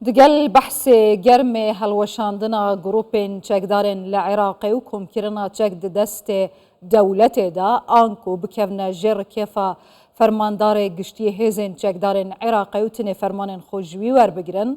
دقل بحث گرم هلوشاندنا گروپین چکدارن لعراقی و کمکرنا چک دست دولت دا آنکو بکونا جر کفا فرماندار گشتی هزین چکدارن عراقی و تنه فرمان خوشوی ور بگرن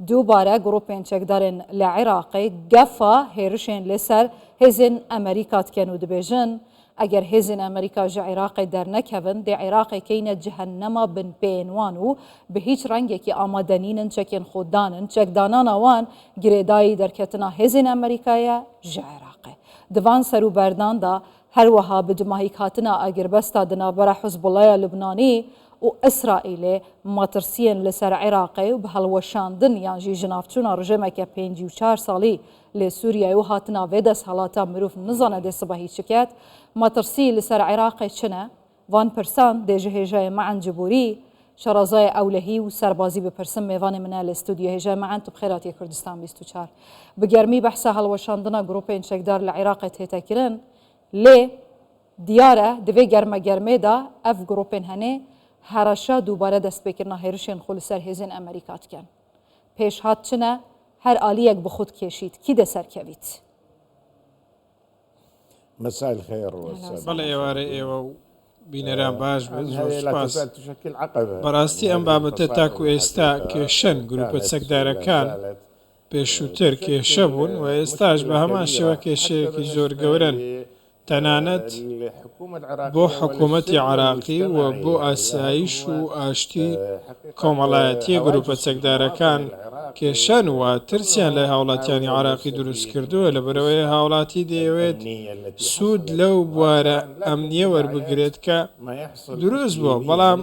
دوباره گروپین چکدارن لعراقی گفا هیرشین لسر هزین امریکات کنو دبیجن اگر هزین امریکا جا عراق در نکوند دی عراق کین جهنم بن پینوانو به هیچ رنگی که آمادنین چکن خوددانن چک دانان وان گریدایی در کتنا هزین امریکای جا عراق دوان سرو بردان دا هر وها بدماهی کاتنا اگر بستا دنا برا حزب الله لبنانی و اسرائیل ماترسین لسر عراقی و بهالوشاندن یعنی جنافچون رژیم که 54 سالی لسوریا و هاتنا ویدس حالاتا مروف نزانه ده صباحی چکت ماترسی لسر عراقی چنه 1% ده جهجای معن جبوری شرازای اولهی و سربازی بپرسم میوان منه الاستودیو هجای معن تو بخیراتی کردستان 24 بگرمی بحث هالوشاندنا گروپین چکدار لعراقی تهتا کرن لی دیاره دوی گرمه دا اف گروپین هنه هرشا دوباره دست بکرنا هیرشین خول سر هزین امریکات کن پیش هات چنه هر آلیک بخود کشید کی ده سر کوید مساء الخير والسلام بله ایواره ایو بینران باش هي لا تزال تشكل عقبة براستی ام بابەتە تاکو ئێستا کێشەن گروپە چەکدارەکان پێشووتر کێشە بوون و ئێستاش بە هەمان شێوە کێشەیەکی زۆر گەورەن تەنانەت بۆ حکوومەتی عراقی و بۆ ئاسایش و ئاشتی کۆمەڵایەتیە گروپە چەکدارەکان کێشەن و ترسیان لە هاوڵاتیانی عراقی دروست کردووە لەبەرەوەی هاوڵاتی دەیەوێت سوود لەو بوارە ئەمنیە وەربگرێت کە دروست بووە بەڵام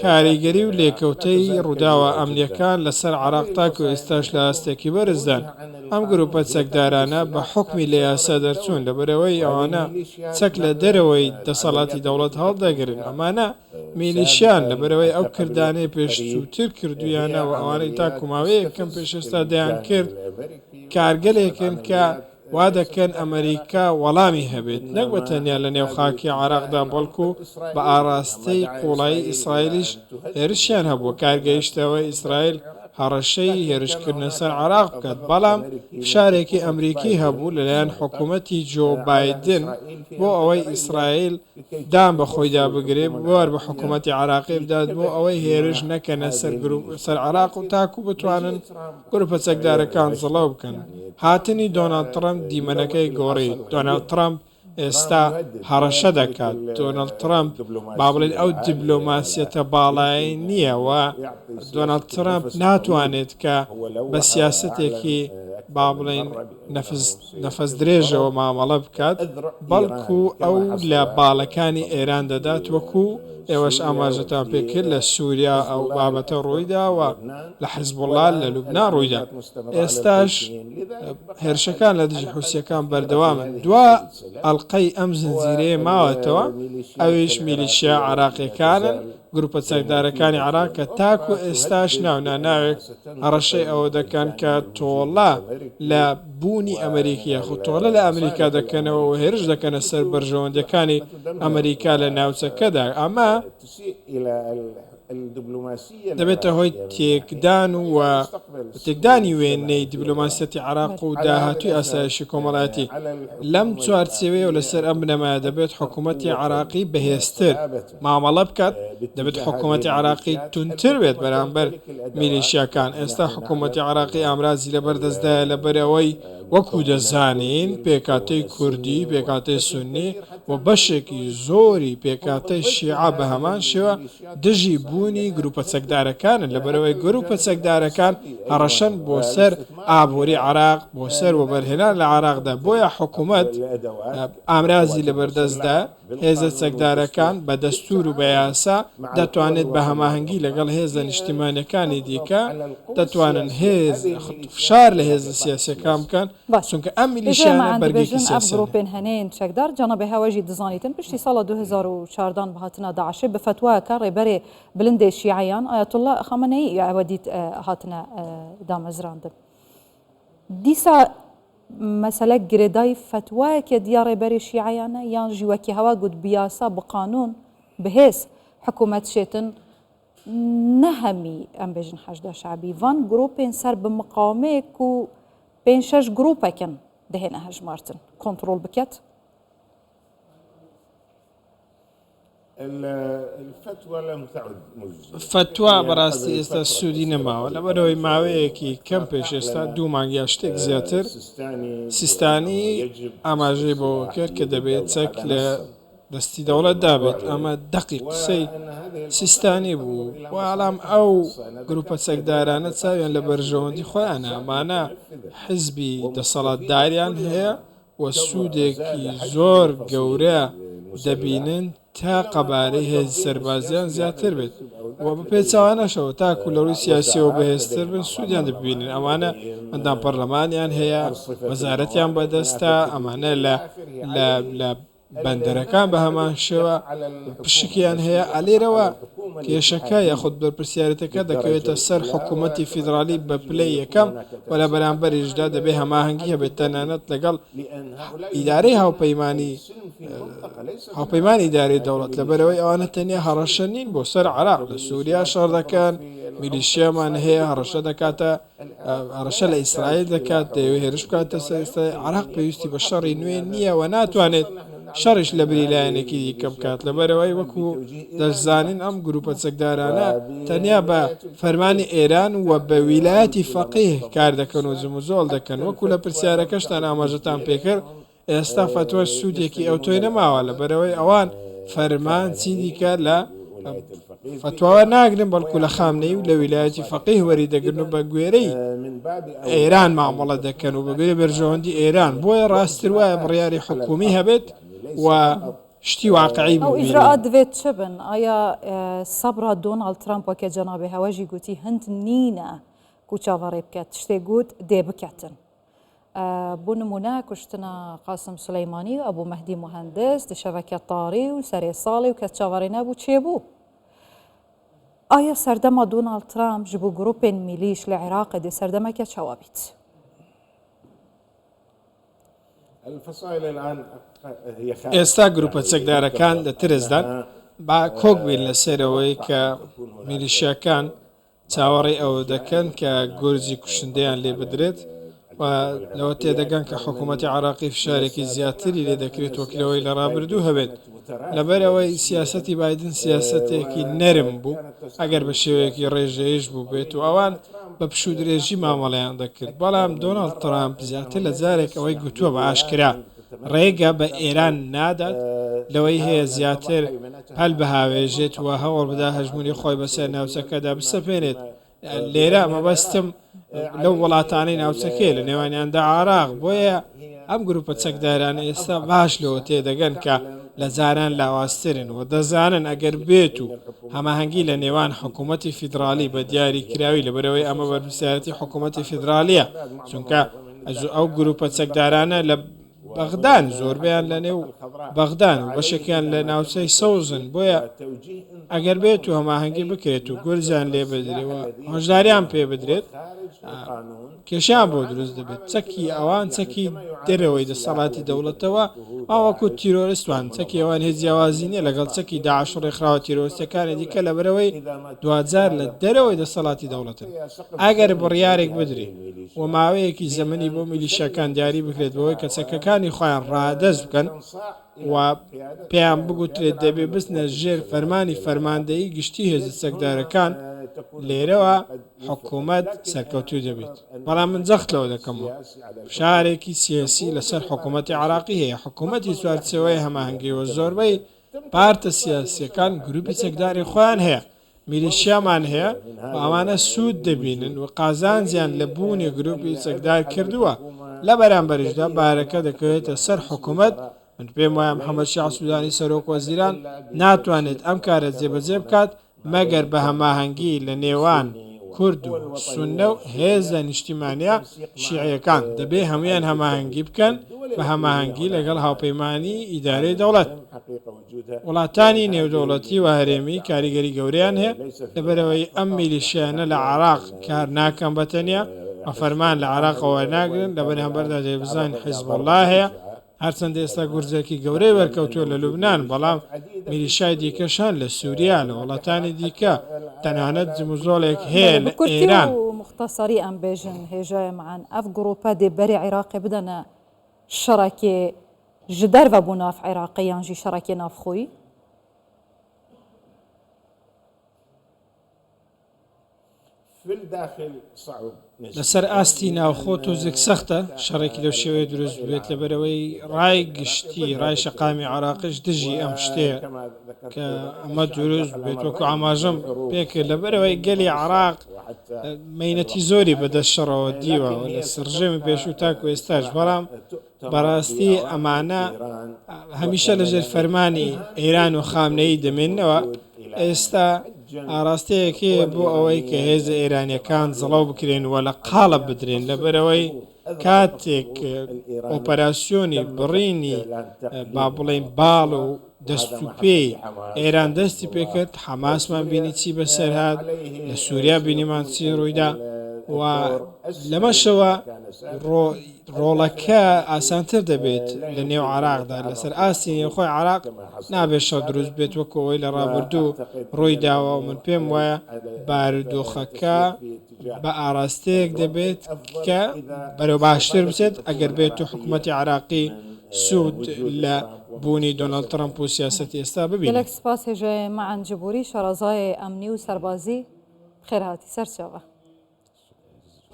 کاریگەری و لێکەوتەی ڕووداوە ئەمنیەکان لەسەر عراق تاکو ئێستاش لە ئاستێکی بەرزدان ئەم گروپە چەکدارانە بە حکمی لە یاسا دەرچوون لەبەرەوەی ئەوانە چەک لە دەرەوەی دەسەڵاتی دەوڵەت هەڵدەگرن ئەمانە میلیشیان لەبەرەوەی ئەو کردانەی پێشچووتر کردویانە و ئەوانەی تاکوماوەیە کەم پێشێستا دەیان کرد کارگەلێکن کە وا دەکەن ئەمریکا وەڵامی هەبێت نەک بە تەنیا لە نێو خاکی عراقدا بەڵکو بە ئاراستەی قوڵایی ئیسرائیلیش هێرشیان هەبووە کارگەیشتەوەی ئیسرائیل هەڕەشەی هێرشکردنە سەر عراق بکات بەڵام فشارێکی ئەمریکی هەبوو لەلایەن حکوومەتی جۆ بایدن بۆ ئەوەی ئیسرائیل دام بە خۆیدا بگرێت بوار بە حکوومەتی عراقی بدات بۆ ئەوەی هێرش نەکەنە سەر عراق و تاکو بتوانن گروپە چەکدارەکان زڵەو بکەن هاتنی دۆناڵد ترەمپ دیمەنەکەی گۆڕی دۆناڵد ترەمپ ئێستا هەڕەشە دەکات دۆناڵد ترەمپ با بڵێن ئەو دیبلۆماسیەتە باڵایی نییە و دۆناڵد ترەمپ ناتوانێت کە بە سیاسەتێکی با بڵێن نەفەس درێژەوە مامەڵە بکات بەڵکو ئەو لە باڵەکانی ئێران دەدات وەکو ئێوەش ئاماژەتان پێکرد لە سووریا ئەو بابەتە ڕوویداوە لە حیزب الله لە لوبنان ڕوویدا ئێستاش هێرشەکان لە دژی حوسیەکان بەردەوامن دوا ئەڵقەی ئەم زنجیرەیە ماوەتەوە ئەویش میلیشیا عراقیەکانن گروپە چەکدارەکانی عراق کە تاکو ئێستاش ناوێک هەڕەشەی ئەوە دەکەن کە تۆڵە لە بوونی ئەمریکیە خو تۆڵە لە ئەمریکا دەکەنەوە و هێرش دەکەنە سەر بەرژەوەندەکانی ئەمریکا لە ناوچەکەدا ئەمە دەبێتە هۆی تێکدانی وێنەی دیبلۆماسیەتی عراق و داهاتوی ئاسایشی کۆمەڵایەتی لەم چوارچێوەیە و لەسەر ئەم بنەمایە دەبێت حکوومەتی عراقی بەهێزتر مامەڵە بکات دەبێت حکوومەتی عراقی تونتر بێت بەرامبەر میلیشیاکان ئێستا حکوومەتی عراقی ئامرازی لەبەردەستدایە لەبەرەوەی وەکو دەزانین پێکاتەی کوردی پێکاتەی سونی و بەشێکی زۆری پێکاتەی شیعە بە هەمان شێوە دژی بوونی گروپە چەکدارەکانن لەبەرەوەی گروپە چەکدارەکان هەڕەشەن بۆ سەر ئابووری عراق بۆ سەر وەبەرهێنان لە عراقدا بۆیە حکوومەت ئامرازی لەبەردەستدا هێزە چەکدارەکان بە دەستور و بە یاسا دەتوانێت بە هەماهەنگی لەگەڵ هێزە نیشتیمانیەکانی دیکە دەتوانن فشار لە هێزە سیاسیەکان بکەن چونکە ئەم میلیشیانە بەرگێکی سیاسی گروپین هەنێن چەکدار جەنابێ هەواژی دەزانیتن پشتی ساڵە 2014 بەهاتنە داعشێ بە فتوایەکە ڕێبەرێ بلندێ شیعەیان ئایەت الله خەمەنەیی ئەوە دیت هاتنە دامەزراندن دیسا مەسەلە گرێدای فتوایەکە دیار ڕێبەری شیعەیانە یان ژیوەکی هەوا گوت بیاسا بقانون بهێز حکوومەت شێتن نهمی ام بجن حشد شعبی وان گروپین سر بمقامه کو بین شش گروپه کن دهنه هجمارتن کنترل بکت الفتوى لم تعد مجزية. فتوى براستي استا سودي نماوە لەبەرەوەی ماوەیەکی کەم پێش ئێستا 2 مانگیا شتێک زیاتر سیستانی ئاماژەی بۆ کرد کە دەبێت چەک لە دەستی دەوڵەت دابێت ئەمە دەقی قسەی سیستانی بوو وەڵام ئەو گروپە چەکدارانە چاویان لە بەرژەوەندی خۆیانە ئەمانە حزبی دەسەڵاتداریان هەیە و سوودێکی زۆر گەورە دەبینن تا قەبارەی هێزی سەربازیان زیاتر بێت و بە پێچاوانەشەوە تاکو لە ڕووی سیاسیەوە بەهێزتر بن سوودیان دەبینن ئەمانە ئەندام پەرلەمانیان هەیە وەزارەتیان بەدەستە ئەمانە لە بەندەرەکان بە هەمان شێوە پشکیان هەیە ئەلێرەوە کێشەکە یاخود بەرپرسیارەتەکە دەکەوێتە سەر حکوومەتی فیدرالی بە پلەی یەکەم و لە بەرامبەریشدا دەبێ هەماهەنگی هەبێت تەنانەت لەگەڵ ئیدارەی هاوپەیمانی ئیدارەی دەوڵەت لەبەرەوەی ئەوانە تەنیا هەڕەشە نین بۆ سەر عێراق لە سووریا شەڕ دەکەن میلیشیامان هەیە هەڕەشە دەکاتە هەڕەشە لە ئیسرائیل دەکات دەیەوێت هێرش بکاتە سەر عێراق پێویستی بە شەڕی نوێ نییە و ناتوانێت شەڕش لە بریلایەنێکی دیکە بکات لەبەرەوەی وەکو دەشزانین ئەم گروپە چەکدارانە تەنیا بە فەرمانی ئێران و بە ویلایەتی فەقیه کار دەکەن و زموزۆڵ دەکەن وەکو لە پرسیارەکەشتان ئاماژەتان پێکرد ئێستا فتوە سوودێکی ئەو تۆی نەماوە لەبەرەوەی ئەوان فەرمان چی دیکە لە فتووە ناگرن بەڵکو لە خامنەی و لە ویلایەتی فەقیه وەری دەگرن و بە گوێرەی ئێران مامەڵە دەکەن و بەگوێرە بەرژەوەندی ئێران بۆیە ڕاستتر وایە بڕیاری حکومی هەبێت و شتی واقعی ئەو ئیجراءات دەبێت چ بن ئایا سەبرا دۆناڵد ترامپ وەکە جەنابێ هەواژی گوتی هەند نینە کو چاوەڕێ بکات شتێک گوت دێ بکاتن بۆ نمونە کوشتنە قاسم سلەیمانی و ئەبوو مەهدی مهندس دشەڤەکە تاڕی و سەرێ ساڵی و کە چاوەڕێ نەبوو چێبوو ئایا سەردەما دۆناڵد ترامپ ji bo گروپên میلیش لە عێراقê dê سەردەمێکە چاوا بیت ئێستا گروپە چەکدارەکان لە ترسدان با کۆک بین لەسەرەوەی کە میلیشیاکان چاوەڕێی ئەوە دەکەن کە گۆرجی کوشندەیان لێ بدرێت و لەوە تێدەگەن کە حکوومەتی عێراقی فشارێکی زیاتری لێ دەکرێت وەکلەوەی لە ڕابردوو هەبێت لەبەرەوەی سیاسەتی بایدن سیاسەتێکی نەرم بوو ئەگەر بە شێوەیەکی ڕێژەیەش بوو بێت و ئەوان بە پشودرێژی مامەڵەیان دەکرد بەڵام دۆناڵد ترامپ زیاتر لە جارێک ئەوەی گوتووە بە ئاشکرا ڕێگە بە ئێران نادات لەوەی هەیە زیاتر هەل بە هاوێژێت و هەوڵ بدا هەژمونی خۆی بەسەر ناوچەکەدا بسەپێنێت لێرە مەبەستم لەو وڵاتانەی ناوچەکەی لە نێوانیاندا عێراق بۆیە ئەم گروپە چەکدارانە ئێستا باش لەوە تێدەگەن کە لە جاران لاوااسترن و دەزانن ئەگەر بێت و هەماهەنگی لە نێوان حکوومەتی فیدرالی بە دیاری کراوی لەبەرەوەی ئەمە بەرپرسیارەتی حکوومەتی فیدرالیە چونکە ئەو گروپە چەکدارانە لە بەغدان زۆربیان لە نێو بەغدان و بەشێکیان لە ناوچەی سەوزن بۆیە ئەگەر بێت و هەماهەنگی بکرێت و گورجان لێ بدرێەوە هۆشداریان پێ بدرێت کێشیان بۆ دروست دەبێت چەکی ئەوان چەکی دەرەوەی دەسەڵاتی دەوڵەتەوە ئەوەکو تیرۆریستوان چەکی ئەوان هێز جیاوازی نیە لەگەڵ چەکی داعش و ڕێکخراوە تیرۆریستەکانی دیکە لەبەرەوەی دوجار لە دەرەوەی دەسەڵاتی دەوڵەتن ئەگەر بڕیارێک بدرێت و ماوەیەکی زەمەنی بۆ میلیشیاکان دیاری بکرێت بەوەی کە چەکەکانی خۆیان ڕادەست بکەن و پێیان بگوترێت دەبێ بستنە ژێر فەرمانی فەرماندەیی گشتی هێز چەکدارەکان لێرەوە حکوومەت سەرکەوتوو دەبێت بەڵام من جەخت لەوە دەکەمەوە شارێکی سیاسی لەسەر حکوومەتی عێراقی هەیە حکوومەتی چوارچێوەی هەماهەنگیەوە زۆربەی پارتە سیاسیەکان گروپی چەکداری خۆیان هەیە میلیشیامان هەیە و ئەمانە سوود دەبینن و قازانجیان لە بوونی گروپی چەکدار کردووە لە بەرامبەریشدا بارەکە دەکەوێتە سەر حکوومەت من پێم وایە محەممەد شیع سوودانی سەرۆک وەزیران ناتوانێت ئەم کارە جێبەجێ بکات مەگەر بە هەماهەنگی لە نێوان کورد و سونە و هێزە نیشتیمانیا شیعیەکان دەبێ هەمویان هەماهەنگی بکەن بە هەماهەنگی لەگەڵ هاوپەیمانی ئیدارەی دەوڵەت وڵاتانی نێودەوڵەتی و هەرێمی کاریگەری گەورەیان هەیە لەبەرەوەی ئەم میلیشیانە لە عێراق کار ناکەم بەتەنیا بە فەرمان لە عێراقەوە ناگرن لە بەرامبەردا دەبزان حیزب الله هەیە هەرچەندە ئێستا گورجێکی گەورەی وەرکەوتووە لە لوبنان بەڵام میلیشای دیکەشان لە سووریا لە وڵاتانی دیکە تەنانەت جموزۆڵێک هەیە لە ئێران. مختصری ئەم بێژن هێژایەمان ئەف گروپە دێبەری عێراقی بدەنە شەڕێکی ji derve bû nav Iraqê yan jî şerekê navxwî في الداخل صعب لەسەر ئاستی ناوخۆ تۆزێک سەختە شەڕێکی لەو شێوەیە دروست بێت لەبەرەوەی ڕای گشتی ڕای شەقامی عراقش دژی ئەم شتەیە کە ئەمە دروست بێت وەکو ئاماژەم پێکرد لەبەرەوەی گەلی عراق مەینەتی زۆری بەدەست شەڕەوە دیوە لە سرژەمی پێشوو تاکو ئێستاش بەڵام بەڕاستی ئەمانە هەمیشە لەژێر فەرمانی ئێران و خامنەیی دەمێننەوە. ئێستا ئاراستەیەکی بۆ ئەوەی کە هێزە ئێرانیەکان زڵەو بکرێن وە لە قاڵە بدرێن لەبەرەوەی کاتێک ئۆپەراسیۆنی بڕینی با بڵێن باڵ و دەست و پێی ئێران دەستی پێکرد حەماسمان بینی چی بەسەر هات لە سووریا بینیمان چی ڕوویدا و لەمەشەوە ڕۆڵەکە ئاسانتر دەبێت لە نێو عراقدا لەسەر ئاستی خۆی عراق نابێت شەو دروست بێت وەکو ئەوەی لە ڕابردوو ڕووی داوە و من پێم وایە بارودۆخەکە بە ئاراستەیەک دەبێت کە بەرەو باشتر بچێت ئەگەر بێت و حکوومەتی عراقی سوود لە بوونی دۆناڵد ترامپ و سیاسەتی ئێستا ببینێت. gelek spas hêjayê me an ji borî şerezayê emnî û serbazî xêr hatî ser çawa.